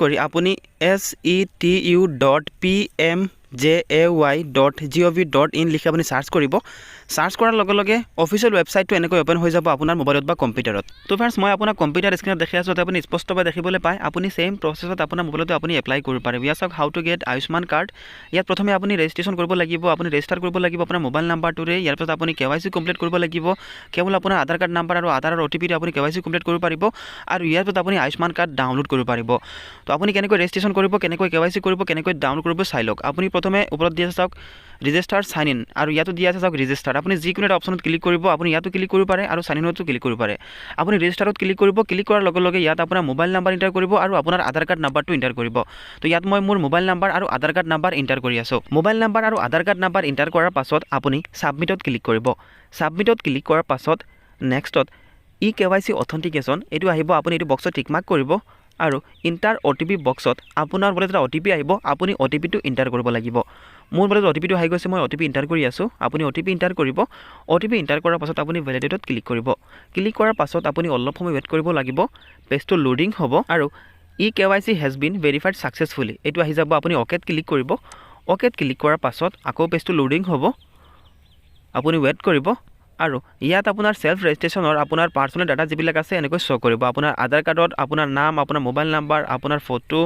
কৰি আপুনি setu.pmjay.gov.in লিখি আপুনি সাৰ্চ কৰিব সাৰ্চ কৰাৰ লগে লগে অফিচিয়েল ৱেবছাইটটো এনেকৈ ওপেন হৈ যাব আপোনাৰ মোবাইলত বা কম্পিউটাৰত তো ফ্ৰেণ্ডছ মই আপোনাক কম্পিউটাৰ স্ক্ৰীনত দেখাই আছোঁ আপুনি স্পষ্টভাৱে দেখিবলৈ পায় আপুনি সেম প্ৰসেছত আপোনাৰ মোবাইলতে আপুনি এপ্লাই কৰিব পাৰিব ইয়াত চাওক how to get Ayushman card ইয়াত প্ৰথমে আপুনি ৰেজিষ্ট্ৰেশ্যন কৰিব লাগিব আপুনি ৰেজিষ্টাৰ কৰিব লাগিব আপোনাৰ মোবাইল নাম্বাৰটোৰে ইয়াৰ পিছত আপুনি কেৱাইচি কমপ্লিট কৰিব লাগিব কেৱল আপোনাৰ আধাৰ কাৰ্ড নাম্বাৰ আৰু আধাৰৰ অটিপিটো আপুনি কেৱাইচি কমপ্লিট কৰিব পাৰিব আৰু ইয়াৰ পিছত আপুনি আয়ুষ্মান কাৰ্ড ডাউনলোড কৰিব পাৰিব তো আপুনি কেনেকৈ ৰেজিষ্ট্ৰেশ্যন কৰিব কেনেকৈ কেৱাইচি কৰিব কেনেকৈ ডাউনলোড কৰিব চাই লওক আপুনি প্ৰথমে ওপৰত দিয়া চাওক ৰেজিষ্টাৰ সাইন ইন আৰু ইয়াতো দিয়া আছে চাওক ৰেজিষ্টাৰ আপুনি যিকোনো এটা অপশ্যনত ক্লিক কৰিব আপুনি ইয়াতো ক্লিক কৰিব পাৰে আৰু সাইন ইনতো ক্লিক কৰিব পাৰে আপুনি ৰেজিষ্টাৰত ক্লিক কৰিব ক্লিক কৰাৰ লগে লগে ইয়াত আপোনাৰ মোবাইল নাম্বাৰ এণ্টাৰ কৰিব আৰু আপোনাৰ আধাৰ কাৰ্ড নাম্বাৰটো এণ্টাৰ কৰিব তো ইয়াত মই মোৰ মোবাইল নাম্বাৰ আৰু আধাৰ কাৰ্ড নাম্বাৰ এণ্টাৰ কৰি আছোঁ মোবাইল নাম্বাৰ আৰু আধাৰ কাৰ্ড নাম্বাৰ এণ্টাৰ কৰাৰ পাছত আপুনি সাবমিটত ক্লিক কৰিব সাবমিটত ক্লিক কৰাৰ পাছত নেক্সটত কেৱাইচি অথেণ্টিকেশ্যন এইটো আহিব আপুনি এইটো বক্সত টিক মাৰ্ক কৰিব আৰু ইণ্টাৰ অটিপি বক্সত আপোনাৰ মোবাইলত এটা অটিপি আহিব আপুনি অটিপিটো এণ্টাৰ কৰিব লাগিব মোৰ মোবাইলত অটিপিটো আহি গৈছে মই অটিপি এণ্টাৰ কৰি আছোঁ আপুনি অটিপি এণ্টাৰ কৰিব অটিপি এণ্টাৰ কৰাৰ পাছত আপুনি ভেলিডেটত ক্লিক কৰিব ক্লিক কৰাৰ পাছত আপুনি অলপ সময় ৱেইট কৰিব লাগিব পেজটো লোডিং হ'ব আৰু KYC has been verified successfully এইটো আহি যাব আপুনি অকেত ক্লিক কৰিব অকেত ক্লিক কৰাৰ পাছত আকৌ পেজটো লোডিং হ'ব আপুনি ৱেইট কৰিব আৰু ইয়াত আপোনাৰ সেলফ ৰেজিষ্ট্ৰেশ্যনৰ আপোনাৰ পাৰ্সোনেল ডাটা যিবিলাক আছে এনেকৈ শ্ব' কৰিব আপোনাৰ আধাৰ কাৰ্ডত আপোনাৰ নাম আপোনাৰ মোবাইল নাম্বাৰ আপোনাৰ ফটো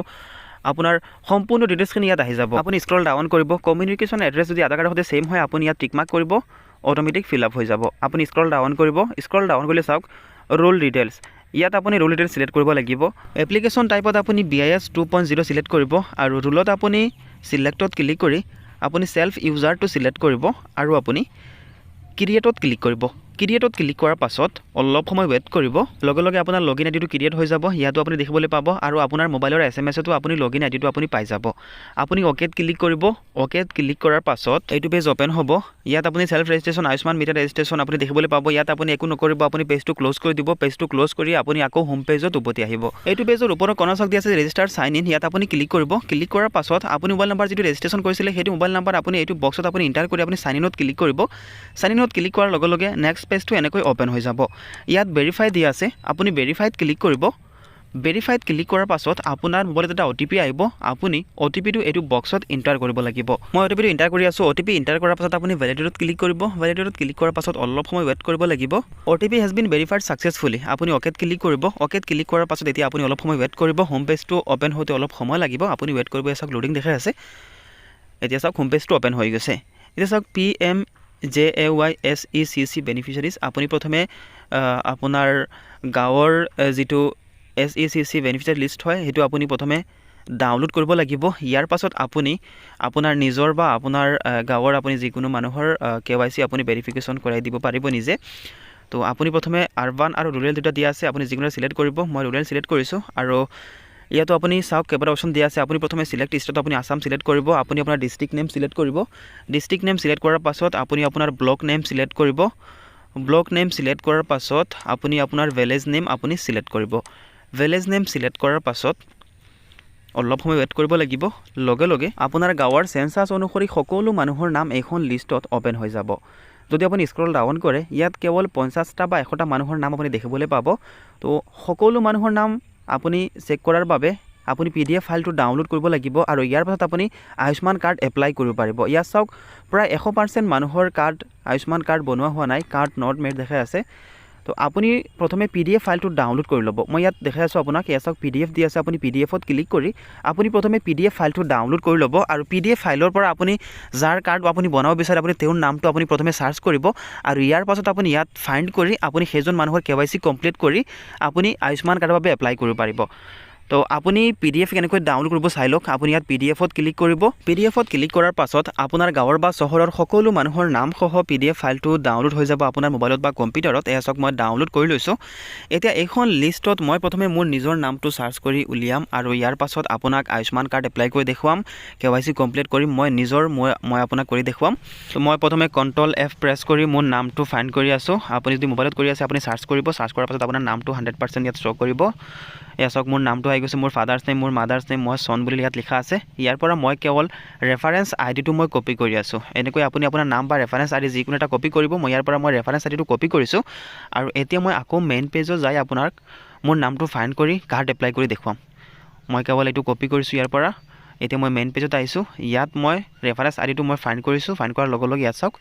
আপোনাৰ সম্পূৰ্ণ ডিটেইলছখিনি ইয়াত আহি যাব আপুনি স্ক্ৰল ডাউন কৰিব কমিউনিকেশ্যন এড্ৰেছ যদি আধাৰ কাৰ্ডৰ সৈতে সেম হয় আপুনি ইয়াত টিক মাৰ্ক কৰিব অটোমেটিক ফিল আপ হৈ যাব আপুনি স্ক্ৰল ডাউন কৰিব স্ক্ৰল ডাউন কৰিলে চাওক ৰোল ডিটেইলছ ইয়াত আপুনি ৰোল ডিটেইলছ সিলেক্ট কৰিব লাগিব এপ্লিকেশ্যন টাইপত আপুনি BIS 2.0 সিলেক্ট কৰিব আৰু ৰোলত আপুনি সিলেক্টত ক্লিক কৰি আপুনি সেলফ ইউজাৰটো সিলেক্ট কৰিব আৰু আপুনি ক্ৰিয়েটত ক্লিক কৰিব ক্ৰিয়েটত ক্লিক কৰাৰ পাছত অলপ সময় ৱেইট কৰিব লগে লগে আপোনাৰ লগইন আইডিটো ক্ৰিয়েট হৈ যাব ইয়াতো আপুনি দেখিবলৈ পাব আৰু আপোনাৰ মোবাইলৰ SMS-তো আপুনি লগইন আইডিটো আপুনি পাই যাব আপুনি অকেত ক্লিক কৰিব অকেত ক্লিক কৰাৰ পাছত এইটো পেজ ওপেন হ'ব ইয়াত আপুনি self registration Ayushman Mitra registration আপুনি দেখিবলৈ পাব ইয়াত আপুনি একো নকৰিব আপুনি পেজটো ক্লোজ কৰি দিব পেজটো ক্লোজ কৰি আপুনি আকৌ হোম পেজত উভতি আহিব এইটো পেজৰ ওপৰত কৰ্ণৰ চাওক দিয়া আছে ৰেজিষ্টাৰ সাইন ইন ইয়াত আপুনি ক্লিক কৰিব ক্লিক কৰাৰ পাছত আপুনি মোবাইল নাম্বাৰ যিটো ৰেজিষ্ট্ৰেশ্যন কৰিছিলে সেইটো মোবাইল নাম্বাৰ আপুনি এইটো বক্সত আপুনি এণ্টাৰ কৰি আপুনি সাইন ইনত ক্লিক কৰিব সাইন ইনত ক্লিক কৰাৰ লগে লগে নেক্সট পেজটো এনেকৈ ওপেন হৈ যাব ইয়াত ভেৰিফাই দিয়া আছে আপুনি ভেৰিফাইড ক্লিক কৰিব ভেৰিফাইড ক্লিক কৰাৰ পাছত আপোনাৰ মোবাইলত এটা অটিপি আহিব আপুনি অটিপিটো এইটো বক্সত এণ্টাৰ কৰিব লাগিব মই অটিপিটো এণ্টাৰ কৰি আছোঁ অটিপি এণ্টাৰ কৰাৰ পাছত আপুনি ভেলিডেটত ক্লিক কৰিব ভেলিডেটত ক্লিক কৰাৰ পাছত অলপ সময় ৱেইট কৰিব লাগিব OTP has been verified successfully আপুনি অকেত ক্লিক কৰিব অকেত ক্লিক কৰাৰ পাছত এতিয়া আপুনি অলপ সময় ৱেইট কৰিব হোম পেজটো ওপেন হওঁতে অলপ সময় লাগিব আপুনি ৱেইট কৰিব চাওক লোডিং দেখাই আছে এতিয়া চাওক হোম পেজটো ওপেন হৈ গৈছে এতিয়া চাওক PMJAYSECC বেনিফিচিয়াৰিজ আপুনি প্ৰথমে আপোনাৰ গাঁৱৰ যিটো SECC বেনিফিচিয়াৰী লিষ্ট হয় সেইটো আপুনি প্ৰথমে ডাউনলোড কৰিব লাগিব ইয়াৰ পাছত আপুনি আপোনাৰ নিজৰ বা আপোনাৰ গাঁৱৰ আপুনি যিকোনো মানুহৰ KYC আপুনি ভেৰিফিকেশ্যন কৰাই দিব পাৰিব নিজে তো আপুনি প্ৰথমে আৰবান আৰু ৰুৰেল দুটা দিয়া আছে আপুনি যিকোনো সিলেক্ট কৰিব মই ৰুৰেল সিলেক্ট কৰিছোঁ আৰু ইয়াতো আপুনি চাওক কেইবাটা অপশ্যন দিয়া আছে আপুনি প্ৰথমে সিলেক্ট ষ্টেটত আপুনি আসাম সিলেক্ট কৰিব আপুনি আপোনাৰ ডিষ্ট্ৰিক্ট নেম সিলেক্ট কৰিব ডিষ্ট্ৰিক্ট নেম সিলেক্ট কৰাৰ পাছত আপুনি আপোনাৰ ব্লক নেম সিলেক্ট কৰিব ব্লক নেম সিলেক্ট কৰাৰ পাছত আপুনি আপোনাৰ ভিলেজ নেম আপুনি সিলেক্ট কৰিব ভিলেজ নেম সিলেক্ট কৰাৰ পাছত অলপ সময় ৱেইট কৰিব লাগিব লগে লগে আপোনাৰ গাঁৱৰ সেন্সাস অনুসৰি সকলো মানুহৰ নাম এখন লিষ্টত ওপেন হৈ যাব যদি আপুনি স্ক্ৰল ডাউন কৰে ইয়াত কেৱল 50টা বা 100টা মানুহৰ নাম আপুনি দেখিবলৈ পাব তো সকলো মানুহৰ নাম আপুনি চেক কৰাৰ বাবে আপুনি PDF ফাইলটো ডাউনলোড কৰিব লাগিব আৰু ইয়াৰ পাছত আপুনি আয়ুষ্মান কাৰ্ড এপ্লাই কৰিব পাৰিব ইয়াত চাওক প্ৰায় 100% মানুহৰ কাৰ্ড আয়ুষ্মান কাৰ্ড বনোৱা হোৱা নাই কাৰ্ড নট মেড দেখাই আছে তো আপুনি প্ৰথমে PDF ফাইলটো ডাউনলোড কৰি ল'ব মই ইয়াত দেখাই আছোঁ আপোনাক ইয়াত চাওক PDF দি আছে আপুনি PDFত ক্লিক কৰি আপুনি প্ৰথমে PDF ফাইলটো ডাউনলোড কৰি ল'ব আৰু PDF ফাইলৰ পৰা আপুনি যাৰ কাৰ্ড আপুনি বনাব বিচাৰে আপুনি তেওঁৰ নামটো আপুনি প্ৰথমে সাৰ্চ কৰিব আৰু ইয়াৰ পাছত আপুনি ইয়াত ফাইণ্ড কৰি আপুনি সেইজন মানুহৰ KYC কমপ্লিট কৰি আপুনি আয়ুষ্মান কাৰ্ডৰ বাবে এপ্লাই কৰিব পাৰিব তো আপুনি PDF কেনেকৈ ডাউনলোড কৰিব চাই লওক আপুনি ইয়াত PDFত ক্লিক কৰিব PDFত ক্লিক কৰাৰ পাছত আপোনাৰ গাঁৱৰ বা চহৰৰ সকলো মানুহৰ নাম সহ PDF ফাইলটো ডাউনলোড হৈ যাব আপোনাৰ মোবাইলত বা কম্পিউটাৰত এয়া চাওক মই ডাউনলোড কৰি লৈছোঁ এতিয়া এইখন লিষ্টত মই প্ৰথমে মোৰ নিজৰ নামটো সাৰ্চ কৰি উলিয়াম আৰু ইয়াৰ পাছত আপোনাক আয়ুষ্মান কাৰ্ড এপ্লাই কৰি দেখুৱাম KYC কমপ্লিট কৰি মই আপোনাক কৰি দেখুৱাম তো মই প্ৰথমে Ctrl F প্ৰেছ কৰি মোৰ নামটো ফাইণ্ড কৰি আছোঁ আপুনি যদি মোবাইলত কৰি আছে আপুনি সাৰ্চ কৰিব সাৰ্চ কৰাৰ পাছত আপোনাৰ নামটো 100% ইয়াত শ্ব' কৰিব এয়া চাওক মোৰ নামটো আহি গৈছে মোৰ ফাদাৰ্ছ নেম মোৰ মাদাৰ্ছ নেম মই সন বুলি ইয়াত লিখা আছে ইয়াৰ পৰা মই কেৱল ৰেফাৰেন্স আইডিটো মই কপি কৰি আছোঁ এনেকৈ আপুনি আপোনাৰ নাম বা ৰেফাৰেন্স আইডি যিকোনো এটা কপি কৰিব মই ইয়াৰ পৰা মই ৰেফাৰেন্স আইডিটো কপি কৰিছোঁ আৰু এতিয়া মই আকৌ মেইন পেজত যাই আপোনাক মোৰ নামটো ফাইণ্ড কৰি কাৰ্ড এপ্লাই কৰি দেখুৱাম মই কেৱল এইটো কপি কৰিছোঁ ইয়াৰ পৰা এতিয়া মই মেইন পেজত আহিছোঁ ইয়াত মই ৰেফাৰেন্স আইডিটো মই ফাইণ্ড কৰিছোঁ ফাইণ্ড কৰাৰ লগে লগে ইয়াত চাওক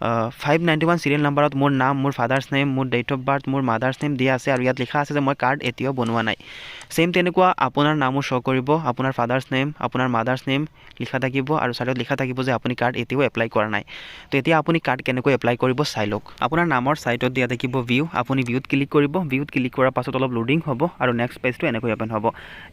591 সিৰিয়েল নাম্বাৰত মোৰ নাম মোৰ ফাদাৰ্ছ নেম মোৰ ডেট অফ বাৰ্থ মোৰ মাদাৰ্ছ নেম দিয়া আছে আৰু ইয়াত লিখা আছে যে মই কাৰ্ড এতিয়াও বনোৱা নাই সেম তেনেকুৱা আপোনাৰ নামো শ্ব' কৰিব আপোনাৰ ফাদাৰ্ছ নেম আপোনাৰ মাদাৰ্ছ নেম লিখা থাকিব আৰু চাইডত লিখা থাকিব যে আপুনি কাৰ্ড এতিয়াও এপ্লাই কৰা নাই তো এতিয়া আপুনি কাৰ্ড কেনেকৈ এপ্লাই কৰিব চাই লওক আপোনাৰ নামৰ সাইটত দিয়া থাকিব ভিউ আপুনি ভিউত ক্লিক কৰিব ভিউত ক্লিক কৰাৰ পাছত অলপ লোডিং হ'ব আৰু নেক্সট পেজটো এনেকৈ ওপেন হ'ব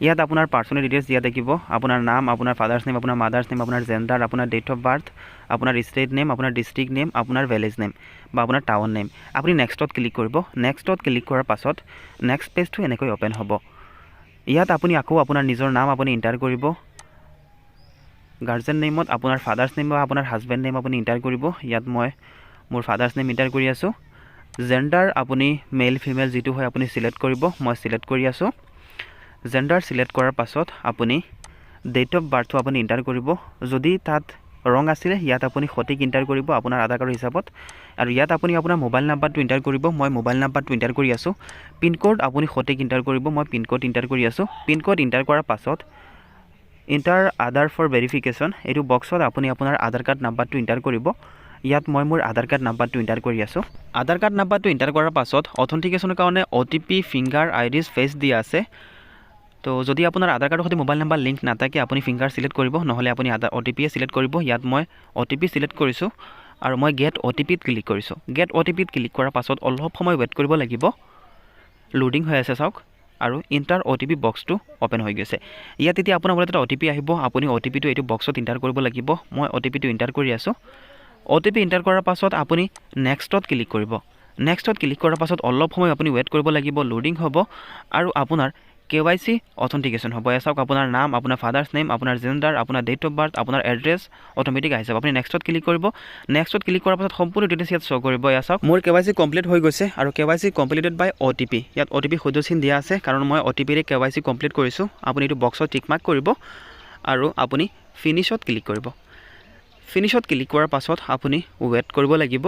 ইয়াত আপোনাৰ পাৰ্সোনেল ডিটেইলছ দিয়া থাকিব আপোনাৰ নাম আপোনাৰ ফাদাৰ্ছ নেম আপোনাৰ মাদাৰ্ছ নেম আপোনাৰ জেন্ডাৰ আপোনাৰ ডেট অফ বাৰ্থ আপোনাৰ ষ্টেট নেম আপোনাৰ ডিষ্ট্ৰিক্ট নেম আপোনাৰ ভিলেজ নেম বা আপোনাৰ টাউন নেম আপুনি নেক্সটত ক্লিক কৰিব নেক্সটত ক্লিক কৰাৰ পাছত নেক্সট পেজটো এনেকৈ ওপেন হ'ব ইয়াত আপুনি আকৌ আপোনাৰ নিজৰ নাম আপুনি এন্টাৰ কৰিব গাৰ্জেন নেমত আপোনাৰ ফাদাৰ্ছ নেম বা আপোনাৰ হাজবেণ্ড নেম আপুনি এন্টাৰ কৰিব ইয়াত মই মোৰ ফাদাৰ্ছ নেম এন্টাৰ কৰি আছোঁ জেন্ডাৰ আপুনি মেল ফিমেল যেটো হয় আপুনি সিলেক্ট কৰিব মই সিলেক্ট কৰি আছোঁ জেন্ডাৰ সিলেক্ট কৰাৰ পাছত আপুনি ডেট অফ বাৰ্থটো আপুনি এন্টাৰ কৰিব যদি তাত ৰং আছিলে ইয়াত আপুনি সঠিক এন্টাৰ কৰিব আপোনাৰ আধাৰ কাৰ্ডৰ হিচাপত আৰু ইয়াত আপুনি আপোনাৰ মোবাইল নাম্বাৰটো এন্টাৰ কৰিব মই মোবাইল নাম্বাৰটো এন্টাৰ কৰি আছোঁ পিন কোড আপুনি সঠিক এন্টাৰ কৰিব মই পিন কোড এন্টাৰ কৰি আছোঁ পিন কোড এন্টাৰ কৰাৰ পাছত এন্টাৰ আধাৰ ফৰ ভেৰিফিকেশ্যন এইটো বক্সত আপুনি আপোনাৰ আধাৰ কাৰ্ড নাম্বাৰটো এন্টাৰ কৰিব ইয়াত মই মোৰ আধাৰ কাৰ্ড নাম্বাৰটো এন্টাৰ কৰি আছোঁ আধাৰ কাৰ্ড নাম্বাৰটো এন্টাৰ কৰাৰ পাছত অথেন্টিকেশ্যনৰ কাৰণে OTP ফিংগাৰ আইৰিছ ফেচ দিয়া আছে তো যদি আপোনাৰ আধাৰ কাৰ্ডৰ সৈতে মোবাইল নাম্বাৰ লিংক নাথাকে আপুনি ফিংগাৰ সিলেক্ট কৰিব নহলে আপুনি OTP সিলেক্ট কৰিব ইয়াত মই OTP সিলেক্ট কৰিছোঁ আৰু মই গেট OTPত ক্লিক কৰিছোঁ গেট OTPত ক্লিক কৰাৰ পাছত অলপ সময় ৱেট কৰিব লাগিব লোডিং হৈ আছে চাওক আৰু এন্টাৰ OTP বক্সটো ওপেন হৈ গৈছে ইয়াত এতিয়া আপোনাৰ মোবাইলত OTP আহিব আপুনি OTPটো এইটো বক্সত এন্টাৰ কৰিব লাগিব মই OTPটো এন্টাৰ কৰি আছোঁ OTP এন্টাৰ কৰাৰ পাছত আপুনি নেক্সটত ক্লিক কৰিব নেক্সটত ক্লিক কৰাৰ পাছত অলপ সময় আপুনি ৱেট কৰিব লাগিব লোডিং হ'ব আৰু আপোনাৰ KYC অথেন্টিকেশ্যন হ'ব চাওক আপোনাৰ নাম আপোনাৰ ফাদাৰ্ছ নেম আপোনাৰ জেন্ডাৰ আপোনাৰ ডেট অফ বাৰ্থ আপোনাৰ এড্ৰেছ অটোমেটিক আহি যাব আপুনি নেক্সটত ক্লিক কৰিব নেক্সটত ক্লিক কৰাৰ পাছত সম্পূৰ্ণ ডিটেইলছ ইয়াত শ্ব' কৰিব চাওক মোৰ KYC কমপ্লিট হৈ গৈছে আৰু KYC কমপ্লিটেড বাই OTP ইয়াত OTP সদস্যিন দিয়া আছে কাৰণ মই OTPৰে KYC কমপ্লিট কৰিছোঁ আপুনি এইটো বক্সত টিক মাৰ্ক কৰিব আৰু আপুনি ফিনিশত ক্লিক কৰিব ফিনিশত ক্লিক কৰাৰ পাছত আপুনি ৱেট কৰিব লাগিব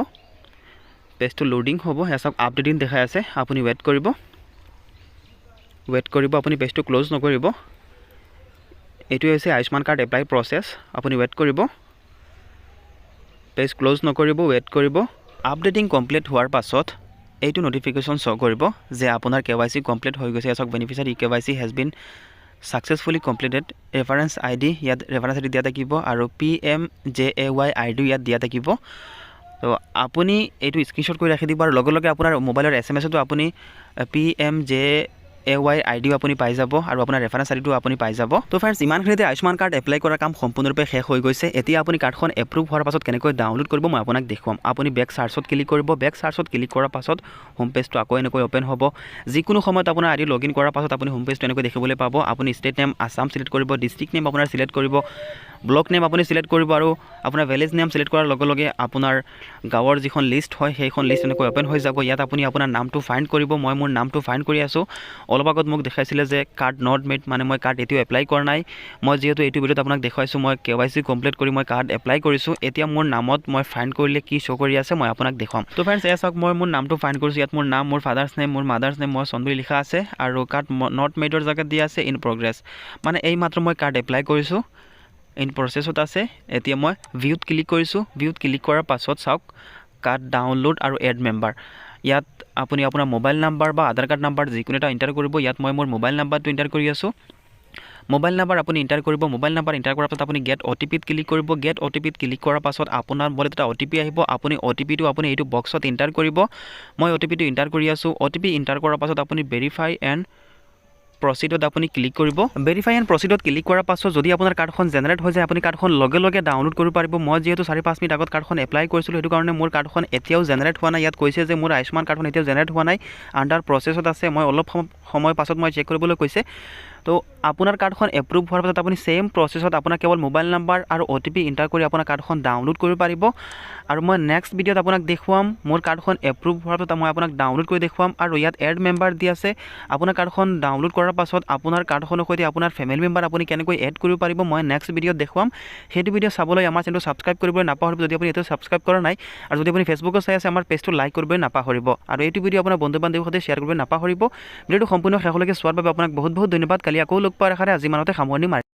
পেজটো লোডিং হ'ব চাওক আপডেটিং দেখাই আছে আপুনি ৱেট কৰিব আপুনি পেজটো ক্লোজ নকৰিব এইটো হৈছে আয়ুষ্মান কাৰ্ড এপ্লাই প্ৰসেছ আপুনি ৱেট কৰিব পেজ ক্লোজ নকৰিব ৱেট কৰিব আপডেটিং কমপ্লিট হোৱাৰ পাছত এইটো নটিফিকেশ্যন শ্ব' কৰিব যে আপোনাৰ KYC কমপ্লিট হৈ গৈছে চাওক beneficiary KYC has been successfully completed reference ID ইয়াত ৰেফাৰেন্স আইডি দিয়া থাকিব আৰু PMJAY আইডি ইয়াত দিয়া থাকিব তো আপুনি এইটো স্ক্ৰীনশ্বট কৰি ৰাখি দিব আৰু লগে লগে আপোনাৰ মোবাইলৰ SMS-তো আপুনি PMJAY আইডিও আপুনি পাই যাব আৰু আপোনাৰ ৰেফাৰেন্স আইডিটো আপুনি পাই যাব তো ফ্ৰেণ্ডছ ইমানখিনিতে আয়ুষ্মান কাৰ্ড এপ্লাই কৰাৰ কাম সম্পূৰ্ণৰূপে শেষ হৈ গৈছে এতিয়া আপুনি কাৰ্ডখন এপ্ৰুভ হোৱাৰ পাছত কেনেকৈ ডাউনলোড কৰিব মই আপোনাক দেখুৱাম আপুনি বেক চাৰ্চত ক্লিক কৰিব বেক চাৰ্চত ক্লিক কৰাৰ পাছত হোম পেজটো আকৌ এনেকৈ ওপেন হ'ব যিকোনো সময়ত আপোনাৰ আইডি লগইন কৰাৰ পাছত আপুনি হোম পেজটো এনেকৈ দেখিবলৈ পাব আপুনি ষ্টেট নেম আসাম সিলেক্ট কৰিব ডিষ্ট্ৰিক্ট নেম আপোনাৰ সিলেক্ট কৰিব ব্লক নেম আপুনি সিলেক্ট কৰিব আৰু আপোনাৰ ভিলেজ নেম সিলেক্ট কৰাৰ লগে লগে আপোনাৰ গাঁৱৰ যিখন লিষ্ট হয় সেইখন লিষ্ট এনেকৈ ওপেন হৈ যাব ইয়াত আপুনি আপোনাৰ নামটো ফাইণ্ড কৰিব মই মোৰ নামটো ফাইণ্ড কৰি আছোঁ অলপ আগত মোক দেখাইছিলে যে কাৰ্ড নট মেড মানে মই কাৰ্ড এতিয়াও এপ্লাই কৰা নাই মই যিহেতু এইটো ভিডিঅ'ত আপোনাক দেখুৱাইছোঁ মই KYC কমপ্লিট কৰি মই কাৰ্ড এপ্লাই কৰিছোঁ এতিয়া মোৰ নামত মই ফাইণ্ড কৰিলে কি শ্ব' কৰি আছে মই আপোনাক দেখুৱাম তো ফ্ৰেণ্ডছ চাওক মই মোৰ নামটো ফাইণ্ড কৰিছোঁ ইয়াত মোৰ নাম মোৰ ফাদাৰ্ছ নেম মোৰ মাদাৰ্ছ নেম মই চন বুলি লিখা আছে আৰু কাৰ্ড নট মেডৰ জেগাত দিয়া আছে ইন প্ৰগ্ৰেছ মানে এই মাত্ৰ মই কাৰ্ড এপ্লাই কৰিছোঁ ইন প্ৰচেছত আছে এতিয়া মই ভিউত ক্লিক কৰিছোঁ ভিউত ক্লিক কৰাৰ পাছত চাওক কাৰ্ড ডাউনলোড আৰু এড মেম্বাৰ ইয়াত আপুনি আপোনাৰ মোবাইল নাম্বাৰ বা আধাৰ কাৰ্ড নাম্বাৰ যিকোনো এটা এণ্টাৰ কৰিব ইয়াত মই মোৰ মোবাইল নাম্বাৰটো এণ্টাৰ কৰি আছোঁ মোবাইল নাম্বাৰ আপুনি এণ্টাৰ কৰিব মোবাইল নাম্বাৰ এণ্টাৰ কৰাৰ পাছত আপুনি গেট OTPত ক্লিক কৰিব গেট OTPত ক্লিক কৰাৰ পাছত আপোনাৰ মোবাইলত এটা OTP আহিব আপুনি OTPটো আপুনি এইটো বক্সত এণ্টাৰ কৰিব মই OTPটো এণ্টাৰ কৰি আছোঁ OTP এণ্টাৰ কৰাৰ পাছত আপুনি ভেৰিফাই এণ্ড প্ৰচিডত আপুনি ক্লিক কৰিব ভেৰিফাই এণ্ড প্ৰচিডত ক্লিক কৰাৰ পাছত যদি আপোনাৰ কাৰ্ডখন জেনেৰেট হৈ যায় আপুনি কাৰ্ডখন লগে লগে ডাউনলোড কৰিব পাৰিব মই যিহেতু 4-5 মিনিট আগত কাৰ্ডখন এপ্লাই কৰিছিলোঁ সেইটো কাৰণে মোৰ কাৰ্ডখন এতিয়াও জেনেৰেট হোৱা নাই ইয়াত কৈছে যে মোৰ আয়ুষ্মান কাৰ্ডখন এতিয়াও জেনেৰেট হোৱা নাই আণ্ডাৰ প্ৰচেছত আছে মই অলপ সময় পাছত মই চেক কৰিবলৈ কৈছে তো আপোনাৰ কাৰ্ডখন এপ্ৰুভ হোৱাৰ পাছত আপুনি সেম প্ৰচেছত আপোনাৰ কেৱল মোবাইল নাম্বাৰ আৰু OTP এণ্টাৰ কৰি আপোনাৰ কাৰ্ডখন ডাউনলোড কৰিব পাৰিব আৰু মই নেক্সট ভিডিঅ'ত আপোনাক দেখুৱাম মোৰ কাৰ্ডখন এপ্ৰুভ হোৱাৰ পাছত মই আপোনাক ডাউনলোড কৰি দেখুৱাম আৰু ইয়াত এড মেম্বাৰ দি আছে আপোনাৰ কাৰ্ডখন ডাউনলোড কৰাৰ পাছত আপোনাৰ কাৰ্ডখনৰ সৈতে আপোনাৰ ফেমিলি মেম্বাৰ আপুনি কেনেকৈ এড কৰিব পাৰিব মই নেক্সট ভিডিঅ'ত দেখুৱাম সেইটো ভিডিঅ' চাবলৈ আমাৰ চেনেলটো ছাবস্ক্ৰাইব কৰিবলৈ নাপাহৰিব যদি আপুনি এইটো ছাবস্ক্ৰাইব কৰা নাই আৰু যদি আপুনি ফেচবুকত চাই আছে আমাৰ পেজটো লাইক কৰিবলৈ নাপাহৰিব আৰু এইটো ভিডিঅ' আপোনাৰ বন্ধু বান্ধৱীৰ সৈতে শ্বেয়াৰ কৰিবলৈ নাপাহৰিব ভিডিঅ'টো সম্পূৰ্ণ শেষলৈকে চোৱাৰ বাবে আপোনাক বহুত বহুত ধন্যবাদ কালি আকৌ লগ পোৱাৰ আশাৰে আজি ইমানতে সামৰণি মাৰিলোঁ।